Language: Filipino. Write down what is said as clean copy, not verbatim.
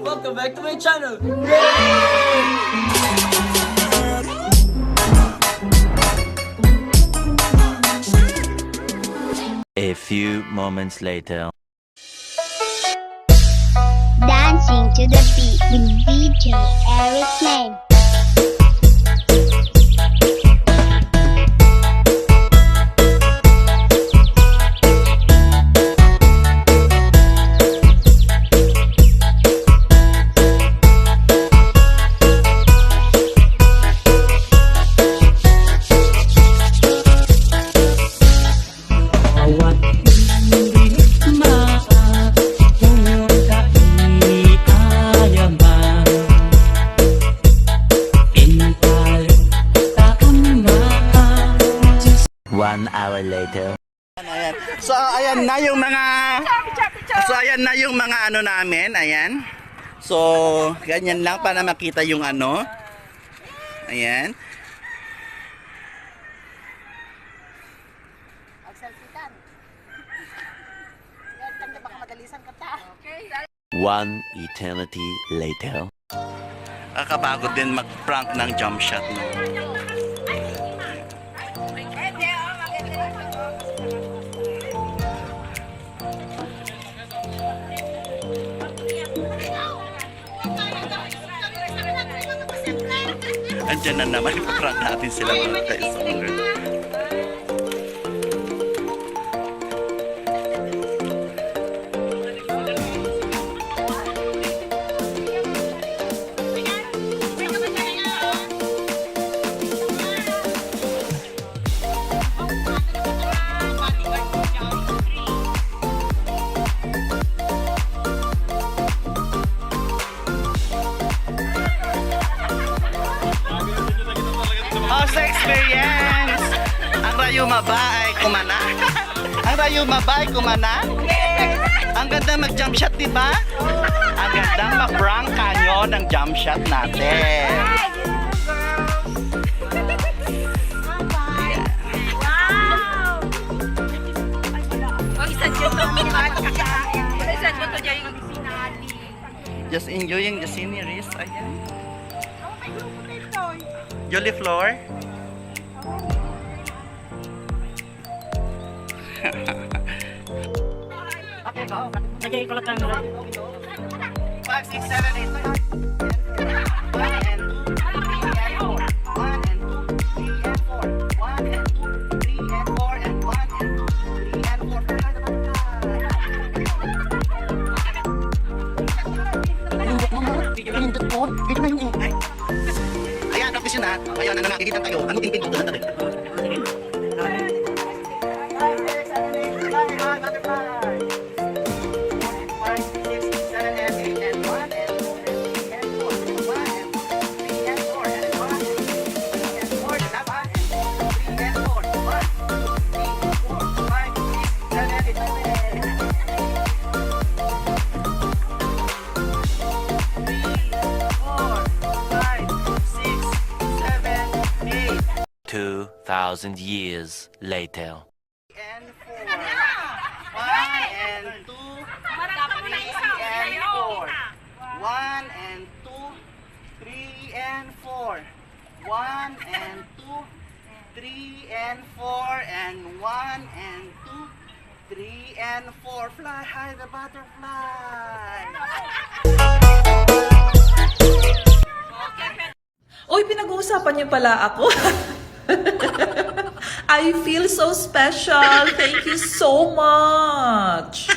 Welcome back to my channel! Yay! A few moments later. Dancing to the beat with DJ Eric Name. One hour later. Ayan. So ayan na yung mga ano namin, ayan. So ganyan lang para makita yung ano. Ayan. One eternity later. Kakapagod din mag-prank ng jump shot, no? Andyan na naman, ipaprank natin sila mga ka-stronger. How's the experience? Ang Rayuma ba ay kumana? Ang Rayuma ba ay kumana? Ang ganda mag-jump shot, di ba? Ang gandang ma-prank kanyo ng jump shot natin. Just enjoying the sceneries. Ayan. Jolly floor. Okay, go. Lagay ko lang camera. 5, 6, 7, 8. 1 and 2, 3 and 4. 1 and 2, 3 and 4. 1 and 2, 3 and 4 and 1 and 2, 3 and 4. Ayan, practice yun ha. Ayan, ano nakikita tayo. Ano ting pinto doon natin? Thousand years later. And 4. 1 and 2, 3 and 4. 1 and 2, 3 and 4. 1 and 2, 3 and 4 and 1 and 2, 3 and 4. Fly high the butterfly. Uy, pinag-uusapan niyo pala ako. I feel so special. Thank you so much.